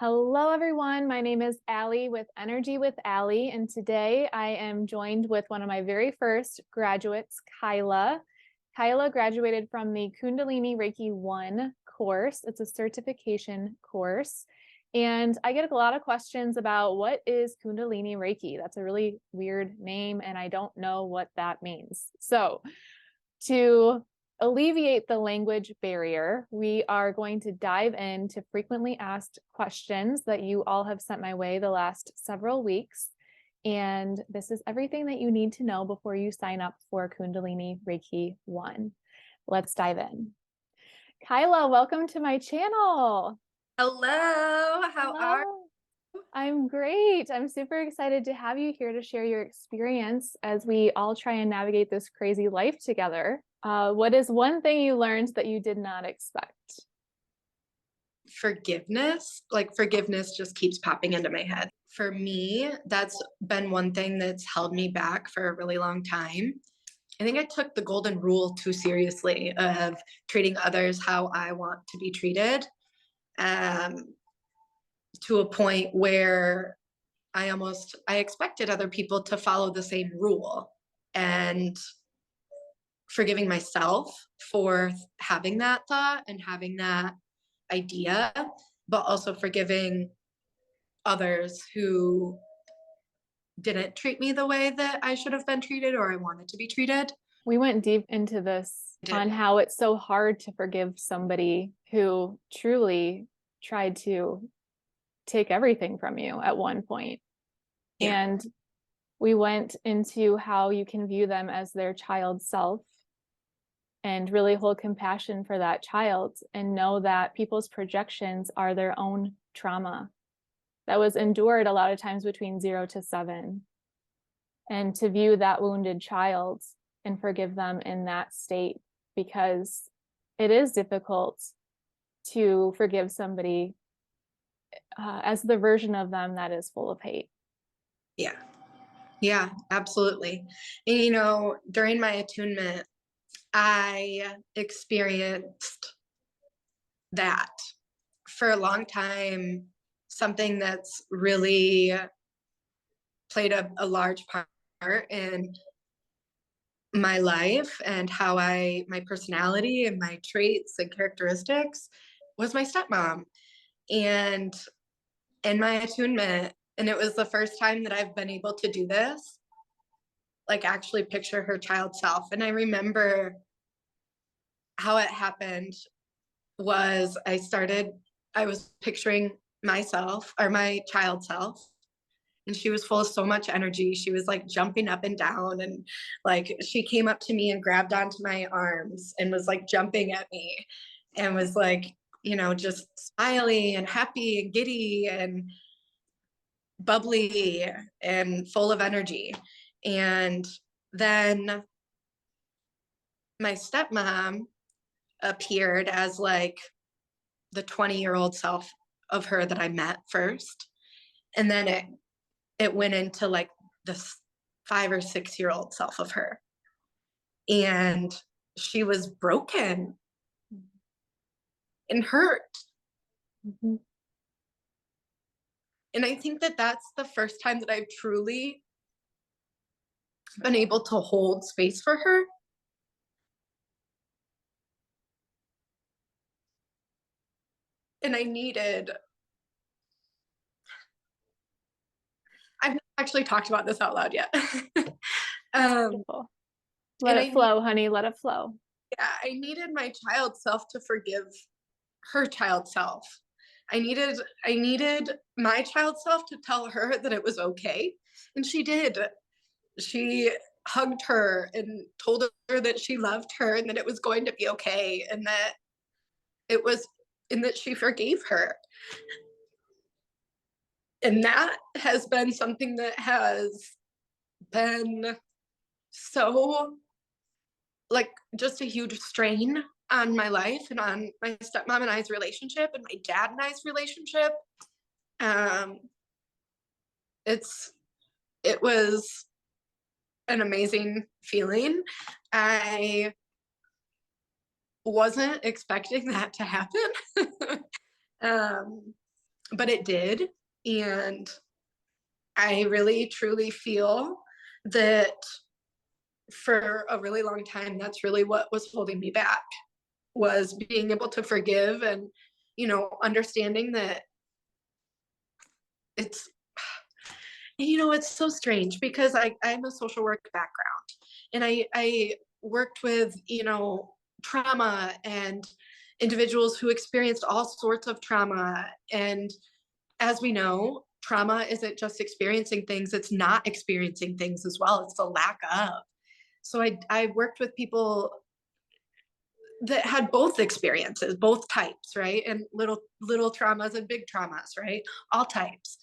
Hello, everyone. My name is Allie with Energy with Allie, and today I am joined with one of my very first graduates, Kyla. Kyla graduated from the Kundalini Reiki 1 course. It's a certification course, and I get a lot of questions about what is Kundalini Reiki. That's a really weird name, and I don't know what that means. So to alleviate the language barrier, we are going to dive into frequently asked questions that you all have sent my way the last several weeks. And this is everything that you need to know before you sign up for Kundalini Reiki 1. Let's dive in. Kyla, welcome to my channel. Hello, how are you? I'm great. I'm super excited to have you here to share your experience as we all try and navigate this crazy life together. What is one thing you learned that you did not expect? Forgiveness. Like forgiveness just keeps popping into my head. For me, that's been one thing that's held me back for a really long time. I think I took the golden rule too seriously of treating others how I want to be treated, to a point where I expected other people to follow the same rule, and forgiving myself for having that thought and having that idea, but also forgiving others who didn't treat me the way that I should have been treated or I wanted to be treated. We went deep into this on how it's so hard to forgive somebody who truly tried to take everything from you at one point. Yeah. And we went into how you can view them as their child self and really hold compassion for that child and know that people's projections are their own trauma that was endured a lot of times between 0 to 7. And to view that wounded child and forgive them in that state, because it is difficult to forgive somebody as the version of them that is full of hate. Yeah. Yeah, absolutely. And during my attunement, I experienced that for a long time, something that's really played a large part in my life and how my personality and my traits and characteristics was my stepmom. And in my attunement, and it was the first time that I've been able to do this, like actually picture her child self. And I remember how it happened was I was picturing myself or my child self, and she was full of so much energy. She was like jumping up and down, and like she came up to me and grabbed onto my arms and was like jumping at me and was like, just smiley and happy and giddy and bubbly and full of energy. And then my stepmom appeared as like the 20-year-old self of her that I met first. And then it went into like the 5 or 6-year-old self of her. And she was broken and hurt. Mm-hmm. And I think that that's the first time that I've truly been able to hold space for her. And I've not actually talked about this out loud yet. Let it flow, honey. Let it flow. Yeah, I needed my child self to forgive her child self. I needed my child self to tell her that it was okay. And she did. She hugged her and told her that she loved her and that it was going to be okay, and that she forgave her. And that has been something that has been so like just a huge strain on my life and on my stepmom and I's relationship and my dad and I's relationship. It was an amazing feeling. I wasn't expecting that to happen. but it did. And I really, truly feel that for a really long time, that's really what was holding me back, was being able to forgive and, understanding that it's, it's so strange because I'm a social work background, and I worked with, trauma and individuals who experienced all sorts of trauma. And as we know, trauma isn't just experiencing things, it's not experiencing things as well. It's the lack of. So I worked with people that had both experiences, both types, right? And little traumas and big traumas, right? All types.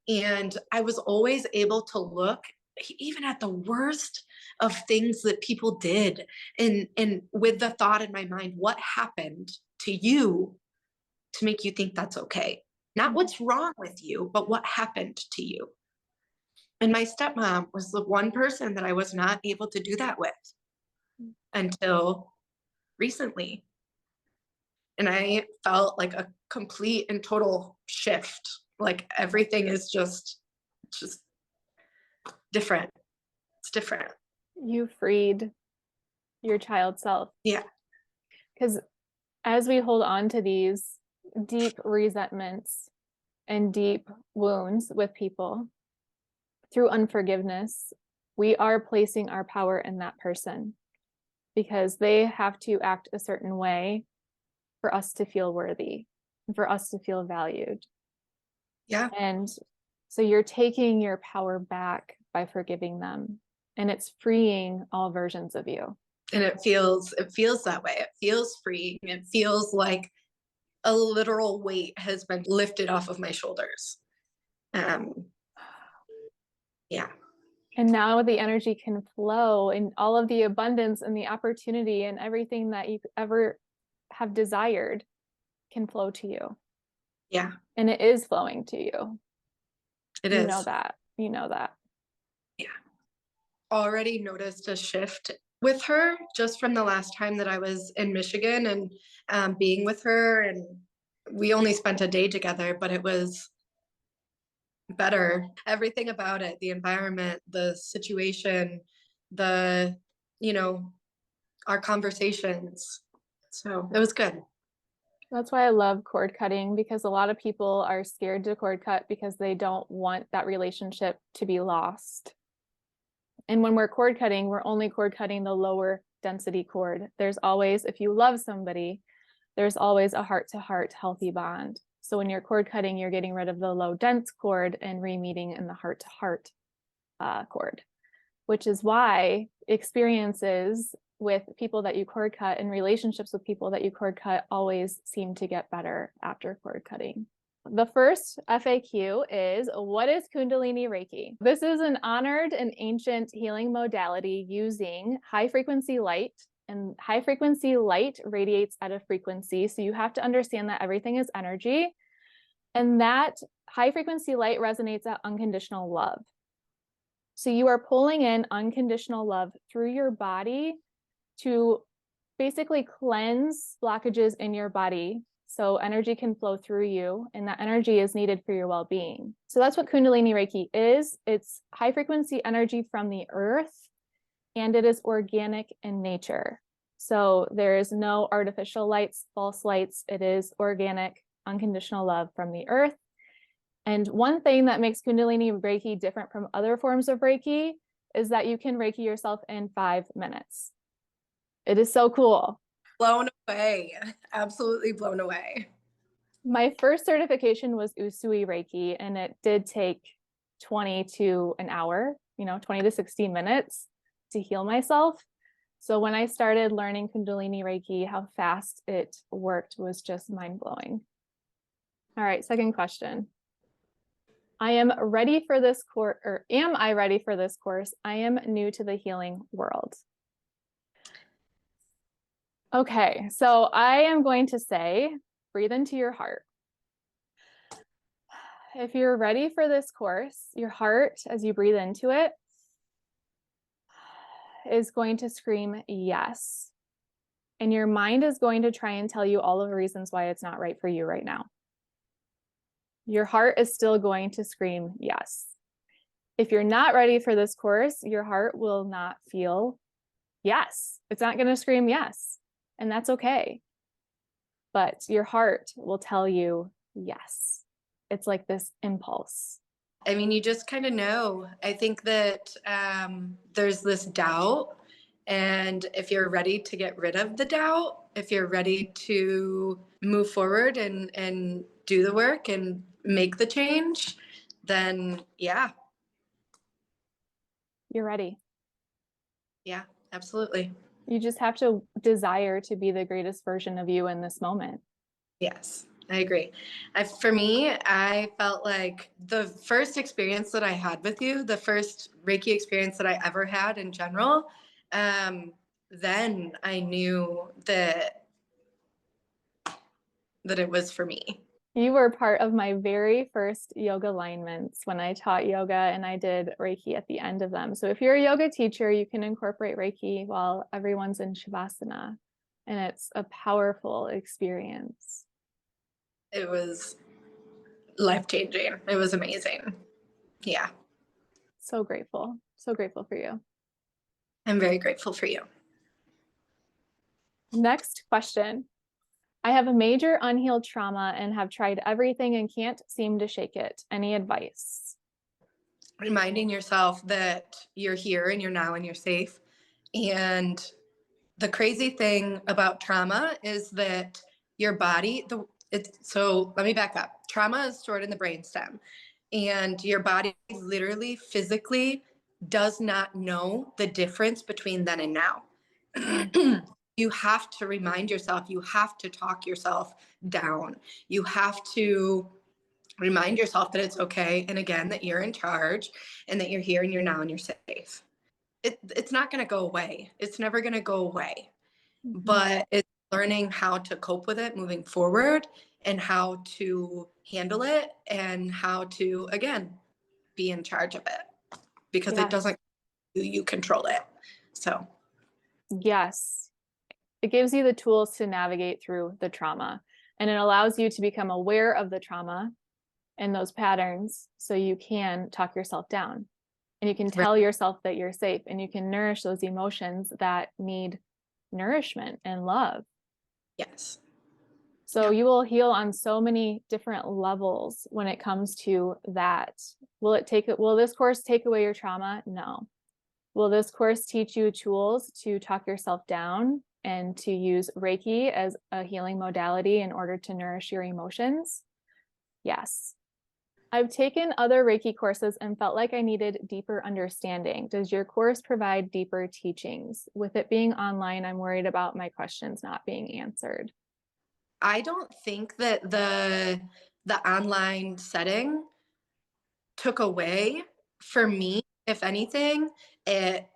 And I was always able to look even at the worst of things that people did, and with the thought in my mind, what happened to you to make you think that's okay? Not what's wrong with you, but what happened to you. And my stepmom was the one person that I was not able to do that with until recently. And I felt like a complete and total shift. Like everything is just different. It's different. You freed your child self. Yeah. Because as we hold on to these deep resentments and deep wounds with people through unforgiveness, we are placing our power in that person, because they have to act a certain way for us to feel worthy and for us to feel valued. Yeah. And so you're taking your power back by forgiving them, and it's freeing all versions of you. And it feels that way. It feels freeing. It feels like a literal weight has been lifted off of my shoulders. Yeah. And now the energy can flow, and all of the abundance and the opportunity and everything that you ever have desired can flow to you. Yeah. And it is flowing to you. It you is. know that. You know that. Yeah. Already noticed a shift with her just from the last time that I was in Michigan and being with her. And we only spent a day together, but it was better. Everything about it, the environment, the situation, the, our conversations. So it was good. That's why I love cord cutting, because a lot of people are scared to cord cut because they don't want that relationship to be lost. And when we're cord cutting, we're only cord cutting the lower density cord. There's always, if you love somebody, there's always a heart-to-heart healthy bond. So when you're cord cutting, you're getting rid of the low dense cord and re-meeting in the heart-to-heart cord, which is why experiences with people that you cord cut and relationships with people that you cord cut always seem to get better after cord cutting. The first FAQ is, what is Kundalini Reiki? This is an honored and ancient healing modality using high frequency light, and high frequency light radiates at a frequency. So you have to understand that everything is energy, and that high frequency light resonates at unconditional love. So you are pulling in unconditional love through your body to basically cleanse blockages in your body so energy can flow through you, and that energy is needed for your well-being. So that's what Kundalini Reiki is. It's high frequency energy from the earth, and it is organic in nature. So there is no artificial lights, false lights. It is organic, unconditional love from the earth. And one thing that makes Kundalini Reiki different from other forms of Reiki is that you can Reiki yourself in 5 minutes. It is so cool. Blown away. Absolutely blown away. My first certification was Usui Reiki, and it did take 20 to an hour, 20 to 60 minutes to heal myself. So when I started learning Kundalini Reiki, how fast it worked was just mind-blowing. All right, second question. Am I ready for this course? I am new to the healing world. Okay, so I am going to say, breathe into your heart. If you're ready for this course, your heart, as you breathe into it, is going to scream yes. And your mind is going to try and tell you all of the reasons why it's not right for you right now. Your heart is still going to scream yes. If you're not ready for this course, your heart will not feel yes. It's not going to scream yes. And that's okay. But your heart will tell you yes. It's like this impulse. I mean, you just kind of know. I think that there's this doubt. And if you're ready to get rid of the doubt, if you're ready to move forward and do the work and make the change, then yeah. You're ready. Yeah, absolutely. You just have to desire to be the greatest version of you in this moment. Yes, I agree. For me, I felt like the first experience that I had with you, the first Reiki experience that I ever had in general, then I knew that it was for me. You were part of my very first yoga alignments when I taught yoga, and I did Reiki at the end of them. So if you're a yoga teacher, you can incorporate Reiki while everyone's in Shavasana, and it's a powerful experience. It was life-changing. It was amazing. Yeah. So grateful. So grateful for you. I'm very grateful for you. Next question. I have a major unhealed trauma and have tried everything and can't seem to shake it. Any advice? Reminding yourself that you're here and you're now and you're safe. And the crazy thing about trauma is that your body, so let me back up. Trauma is stored in the brainstem, and your body literally physically does not know the difference between then and now. You have to remind yourself, you have to talk yourself down. You have to remind yourself that it's okay. And again, that you're in charge and that you're here and you're now and you're safe. It's not going to go away. It's never going to go away. But it's learning how to cope with it moving forward and how to handle it and how to, again, be in charge of it because Yes. it doesn't, you control it. So, yes, it gives you the tools to navigate through the trauma, and it allows you to become aware of the trauma and those patterns so you can talk yourself down and you can tell yourself that you're safe and you can nourish those emotions that need nourishment and love. yes. So you will heal on so many different levels when it comes to that. Will this course take away your trauma? No. Will this course teach you tools to talk yourself down and to use Reiki as a healing modality in order to nourish your emotions? Yes. I've taken other Reiki courses and felt like I needed deeper understanding. Does your course provide deeper teachings? With it being online, I'm worried about my questions not being answered. I don't think that the online setting took away for me. If anything, it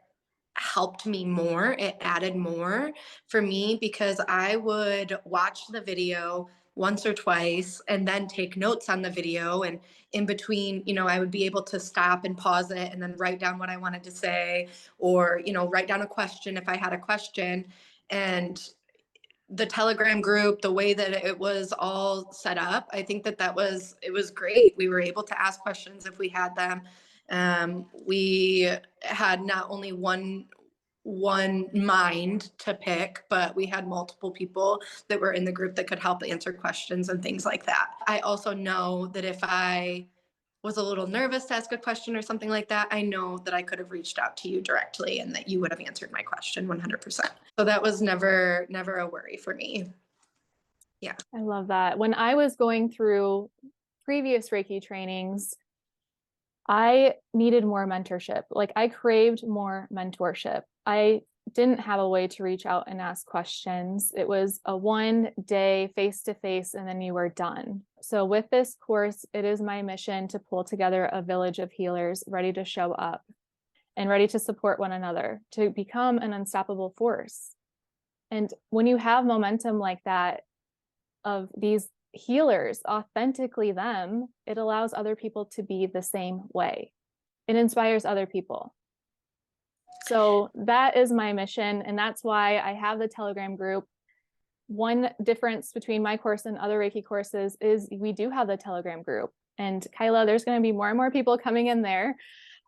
helped me more. It added more for me because I would watch the video once or twice and then take notes on the video. And in between, I would be able to stop and pause it and then write down what I wanted to say, or, write down a question if I had a question. And the Telegram group, the way that it was all set up, I think that it was great. We were able to ask questions if we had them. We had not only one mind to pick, but we had multiple people that were in the group that could help answer questions and things like that. I also know that if I was a little nervous to ask a question or something like that, I know that I could have reached out to you directly and that you would have answered my question 100%. So that was never a worry for me. Yeah. I love that. When I was going through previous Reiki trainings, I needed more mentorship. Like I craved more mentorship. I didn't have a way to reach out and ask questions. It was a 1-day face-to-face and then you were done. So with this course, it is my mission to pull together a village of healers ready to show up and ready to support one another, to become an unstoppable force. And when you have momentum like that of these healers, authentically them, it allows other people to be the same way. It inspires other people. So that is my mission. And that's why I have the Telegram group. One difference between my course and other Reiki courses is we do have the Telegram group. And Kyla, there's going to be more and more people coming in there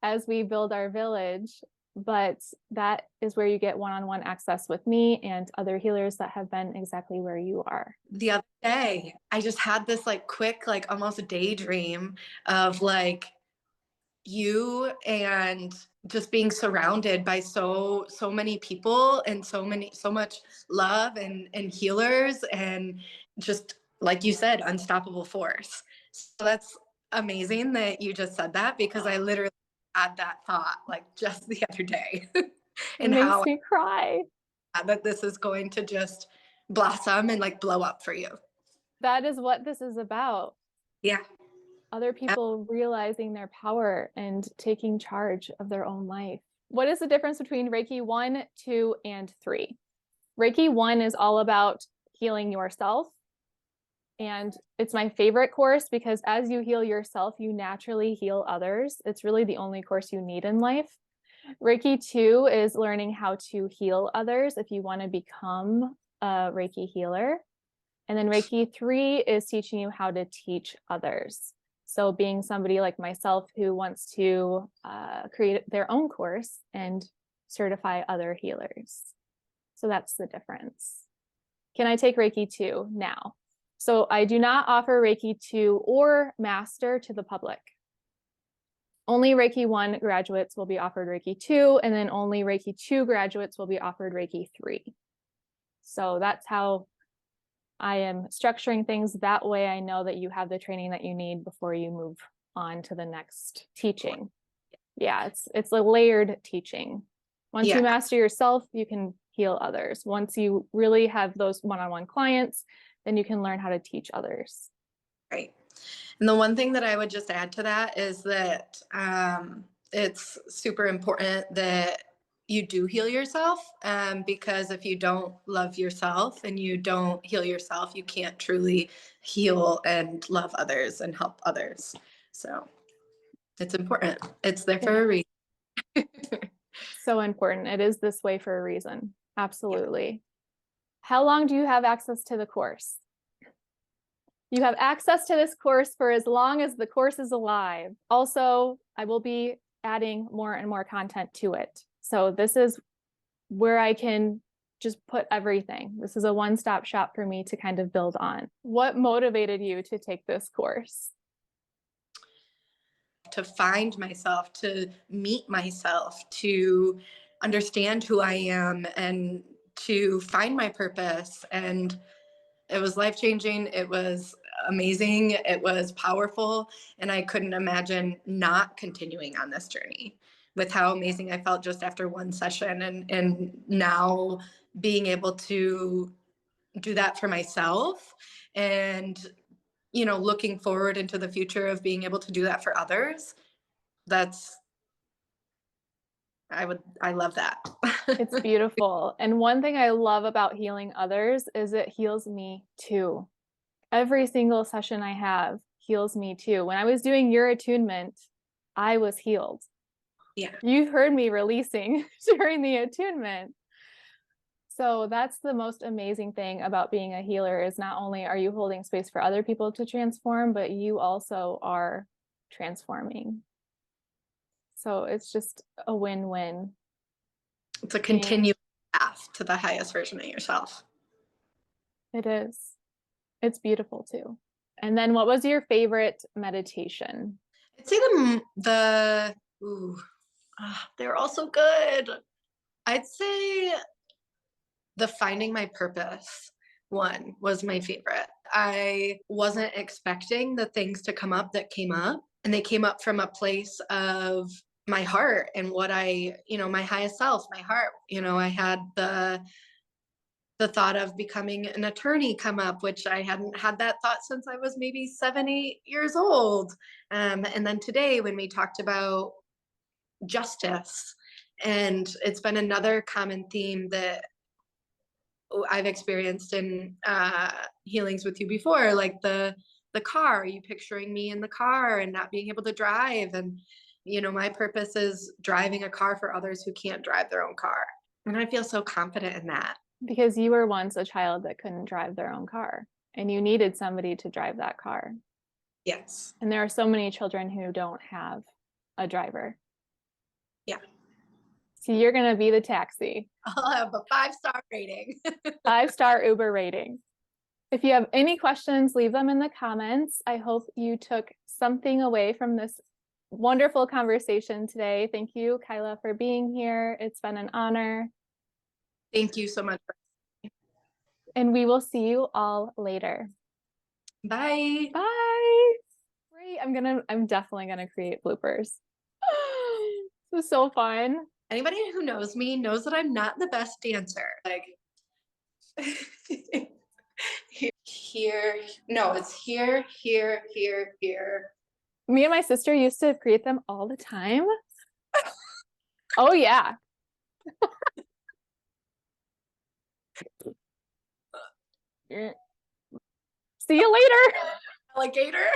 as we build our village, but that is where you get one-on-one access with me and other healers that have been exactly where you are. The other day, I just had this like quick, like almost a daydream of like you and just being surrounded by so many people and so much love and healers and just like you said, unstoppable force. So that's amazing that you just said that, because I literally had that thought like just the other day. It And makes how me cry. that this is going to just blossom and like blow up for you. That is what this is about. Yeah. Other people realizing their power and taking charge of their own life. What is the difference between Reiki 1, 2, and 3? Reiki 1 is all about healing yourself. And it's my favorite course because as you heal yourself, you naturally heal others. It's really the only course you need in life. Reiki 2 is learning how to heal others if you want to become a Reiki healer. And then Reiki 3 is teaching you how to teach others. So being somebody like myself who wants to create their own course and certify other healers. So that's the difference. Can I take Reiki 2 now? So I do not offer Reiki 2 or Master to the public. Only Reiki 1 graduates will be offered Reiki 2, and then only Reiki 2 graduates will be offered Reiki 3. So that's how I am structuring things. That way I know that you have the training that you need before you move on to the next teaching. Yeah, it's a layered teaching. Once you master yourself, you can heal others. Once you really have those one-on-one clients, then you can learn how to teach others. Right. And the one thing that I would just add to that is that it's super important that you do heal yourself, because if you don't love yourself and you don't heal yourself, you can't truly heal and love others and help others. So it's important. It's there for a reason. So important. It is this way for a reason. Absolutely. How long do you have access to the course? You have access to this course for as long as the course is alive. Also, I will be adding more and more content to it. So this is where I can just put everything. This is a one-stop shop for me to kind of build on. What motivated you to take this course? To find myself, to meet myself, to understand who I am, and to find my purpose. And it was life-changing. It was amazing. It was powerful. And I couldn't imagine not continuing on this journey with how amazing I felt just after one session. And now being able to do that for myself, and, you know, looking forward into the future of being able to do that for others. I love that. It's beautiful. And one thing I love about healing others is it heals me too. Every single session I have heals me too. When I was doing your attunement, I was healed. Yeah. You've heard me releasing during the attunement. So that's the most amazing thing about being a healer is not only are you holding space for other people to transform, but you also are transforming. So it's just a win-win. It's a continuous path to the highest version of yourself. It is. It's beautiful too. And then what was your favorite meditation? I'd say they're all so good. I'd say the finding my purpose one was my favorite. I wasn't expecting the things to come up that came up, and they came up from a place of my heart and what I, you know, my highest self, my heart. You know, I had the thought of becoming an attorney come up, which I hadn't had that thought since I was maybe 7, 8 years old. And then today, when we talked about justice, and it's been another common theme that I've experienced in healings with you before, like the car, you picturing me in the car and not being able to drive. And, you know, my purpose is driving a car for others who can't drive their own car. And I feel so confident in that. Because you were once a child that couldn't drive their own car and you needed somebody to drive that car. Yes. And there are so many children who don't have a driver. Yeah. So you're going to be the taxi. I'll have a 5-star rating. 5-star Uber rating. If you have any questions, leave them in the comments. I hope you took something away from this wonderful conversation today. Thank you, Kyla, for being here. It's been an honor. Thank you so much. And we will see you all later. Bye. Bye. Great. I'm definitely gonna create bloopers. This was so fun. Anybody who knows me knows that I'm not the best dancer. Like here, no, it's here, here, here, here. Me and my sister used to create them all the time. Oh yeah. See you later. Alligator.